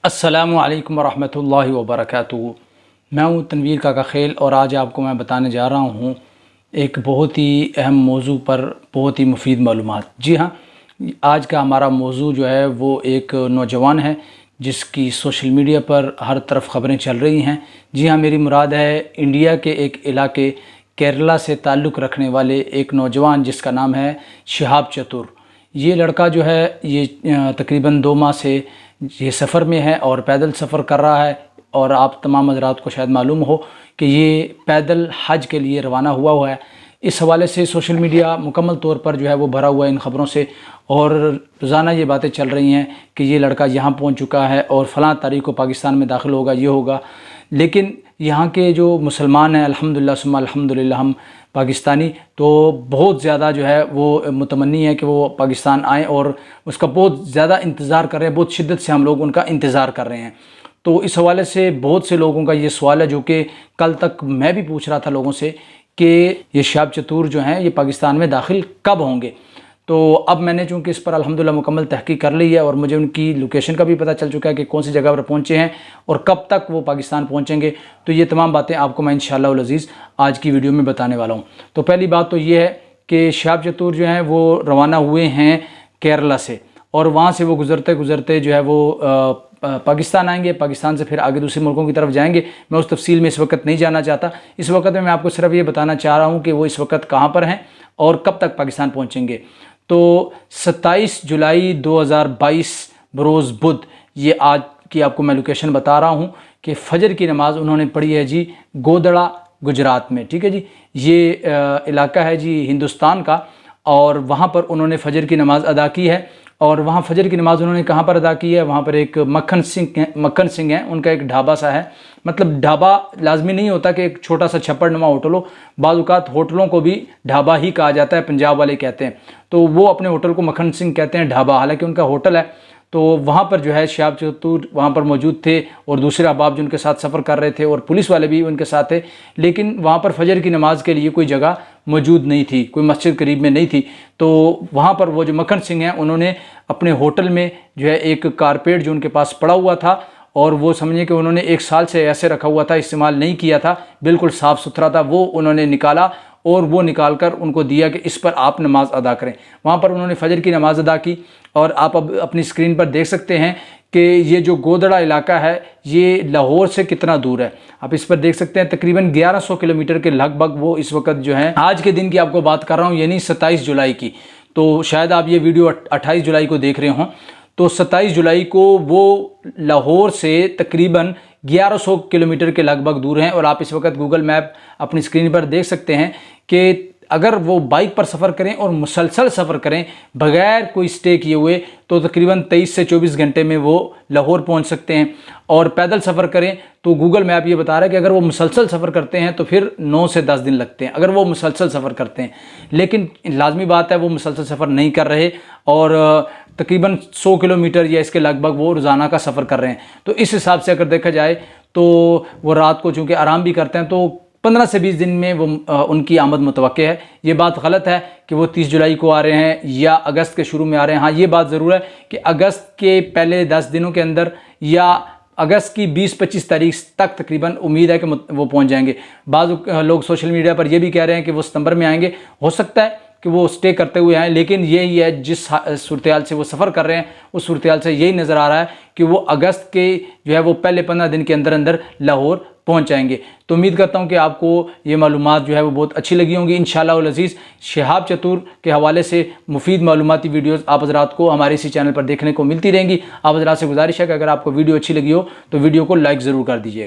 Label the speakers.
Speaker 1: अस्सलामु अलैकुम वरहमतुल्लाहि वबरकातुहू। मैं हूँ तनवीर काका खेल और आज आपको मैं बताने जा रहा हूँ एक बहुत ही अहम मौजू पर बहुत ही मुफीद मालूमात। जी हाँ, आज का हमारा मौजू जो है वो एक नौजवान है जिसकी सोशल मीडिया पर हर तरफ ख़बरें चल रही हैं। जी हाँ, मेरी मुराद है इंडिया के एक इलाके केरला से ताल्लुक़ रखने वाले एक नौजवान जिसका नाम है शिहाब चतुर। ये लड़का जो है ये तकरीबन 2 माह से ये सफ़र में है और पैदल सफ़र कर रहा है। और आप तमाम हज़रात को शायद मालूम हो कि ये पैदल हज के लिए रवाना हुआ है। इस हवाले से सोशल मीडिया मुकम्मल तौर पर जो है वो भरा हुआ है इन ख़बरों से, और रोज़ाना ये बातें चल रही हैं कि ये लड़का यहाँ पहुँच चुका है और फ़लाँ तारीख़ को पाकिस्तान में दाखिल होगा, ये होगा। लेकिन यहाँ के जो मुसलमान हैं अल्हम्दुलिल्लाह सुम्मा अल्हम्दुलिल्लाह, हम पाकिस्तानी तो बहुत ज़्यादा जो है वो मुतमन्नी है कि वो पाकिस्तान आएँ और उसका बहुत ज़्यादा इंतज़ार कर रहे हैं, बहुत शिद्दत से हम लोग उनका इंतज़ार कर रहे हैं। तो इस हवाले से बहुत से लोगों का ये सवाल है जो कि कल तक मैं भी पूछ रहा था लोगों से कि ये शिहाब चतुर जो हैं ये पाकिस्तान में दाखिल कब होंगे। तो अब मैंने चूँकि इस पर अल्हम्दुलिल्लाह मुकम्मल तहकीक कर ली है और मुझे उनकी लोकेशन का भी पता चल चुका है कि कौन सी जगह पर पहुँचे हैं और कब तक वो पाकिस्तान पहुँचेंगे। तो ये तमाम बातें आपको मैं इंशाअल्लाह अज़ीज़ आज की वीडियो में बताने वाला हूँ। तो पहली बात तो ये है कि शिहाब चतुर जो हैं वो रवाना हुए हैं केरला से, और वहाँ से वो गुज़रते गुज़रते जो है वो पाकिस्तान आएंगे। पाकिस्तान से फिर आगे दूसरे मुल्कों की तरफ जाएंगे। मैं उस तफसील में इस वक्त नहीं जाना चाहता। इस वक्त में मैं आपको सिर्फ ये बताना चाह रहा हूँ कि वो इस वक्त कहाँ पर हैं और कब तक पाकिस्तान पहुँचेंगे। तो 27 जुलाई 2022 बरोज़ बुध, ये आज की आपको मैं लोकेशन बता रहा हूँ कि फ़जर की नमाज़ उन्होंने पढ़ी है जी गोधड़ा गुजरात में। ठीक है जी, ये इलाका है जी हिंदुस्तान का, और वहाँ पर उन्होंने फ़जर की नमाज़ अदा की है। और वहाँ फ़जर की नमाज़ उन्होंने कहाँ पर अदा की है, वहाँ पर एक मक्खन सिंह है, उनका एक ढाबा सा है। मतलब ढाबा लाजमी नहीं होता कि एक छोटा सा छप्पड़नुमा होटल हो, बाज़ औक़ात होटलों को भी ढाबा ही कहा जाता है, पंजाब वाले कहते हैं। तो वो अपने होटल को मक्खन सिंह कहते हैं ढाबा, हालांकि उनका होटल है। तो वहाँ पर जो है शिहाब चतुर वहाँ पर मौजूद थे और दूसरे अहबाब जो उनके साथ सफ़र कर रहे थे और पुलिस वाले भी उनके साथ थे। लेकिन वहाँ पर फ़जर की नमाज़ के लिए कोई जगह मौजूद नहीं थी, कोई मस्जिद करीब में नहीं थी। तो वहाँ पर वो जो मक्खन सिंह हैं उन्होंने अपने होटल में जो है एक कारपेट जो उनके पास पड़ा हुआ था, और वो समझिए कि उन्होंने 1 साल से ऐसे रखा हुआ था, इस्तेमाल नहीं किया था, बिल्कुल साफ़ सुथरा था, वो उन्होंने निकाला और वो निकाल कर उनको दिया कि इस पर आप नमाज़ अदा करें। वहाँ पर उन्होंने फ़जर की नमाज़ अदा की। और आप अब अपनी स्क्रीन पर देख सकते हैं कि ये जो गोधड़ा इलाका है ये लाहौर से कितना दूर है। आप इस पर देख सकते हैं तकरीबन 1100 किलोमीटर के लगभग वो इस वक्त जो है, आज के दिन की आपको बात कर रहा हूँ, यानी 27 जुलाई की। तो शायद आप ये वीडियो 28 जुलाई को देख रहे हों। तो 27 जुलाई को वो लाहौर से तकरीबन 1100 किलोमीटर के लगभग दूर हैं। और आप इस वक्त गूगल मैप अपनी स्क्रीन पर देख सकते हैं कि अगर वो बाइक पर सफ़र करें और मुसलसल सफ़र करें बग़ैर कोई स्टे किए हुए तो तकरीबन 23 से 24 घंटे में वो लाहौर पहुंच सकते हैं। और पैदल सफ़र करें तो गूगल मैप ये बता रहा है कि अगर वो मुसलसल सफ़र करते हैं तो फिर 9 से 10 दिन लगते हैं, अगर वो मुसलसल सफ़र करते हैं। लेकिन लाजमी बात है वो मुसलसल सफ़र नहीं कर रहे और तकरीबन 100 किलोमीटर या इसके लगभग वो रोज़ाना का सफ़र कर रहे हैं। तो इस हिसाब से अगर देखा जाए तो वो रात को चूँकि आराम भी करते हैं तो 15 से 20 दिन में वो उनकी आमद मुतवक्के है। ये बात गलत है कि वो 30 जुलाई को आ रहे हैं या अगस्त के शुरू में आ रहे हैं। हाँ, ये बात ज़रूर है कि अगस्त के पहले 10 दिनों के अंदर या अगस्त की 20-25 तारीख तक तकरीबन उम्मीद है कि वो पहुंच जाएंगे। बाज़ लोग सोशल मीडिया पर ये भी कह रहे हैं कि वो सितंबर में आएंगे। हो सकता है कि वो स्टे करते हुए आएँ, लेकिन यही है जिस सूरत-ए-हाल से वो सफ़र कर रहे हैं उस सूरत-ए-हाल से यही नज़र आ रहा है कि वो अगस्त के जो है वो पहले 15 दिन के अंदर अंदर लाहौर पहुंच जाएंगे। तो उम्मीद करता हूं कि आपको ये मालूमात जो है वो बहुत अच्छी लगी होंगी। इंशाअल्लाह अज़ीज़ शिहाब चतुर के हवाले से मुफीद मालूमाती वीडियोस आप हज़रात को हमारे इसी चैनल पर देखने को मिलती रहेंगी। आप हज़रात से गुजारिश है कि अगर आपको वीडियो अच्छी लगी हो तो वीडियो को लाइक ज़रूर कर दीजिएगा।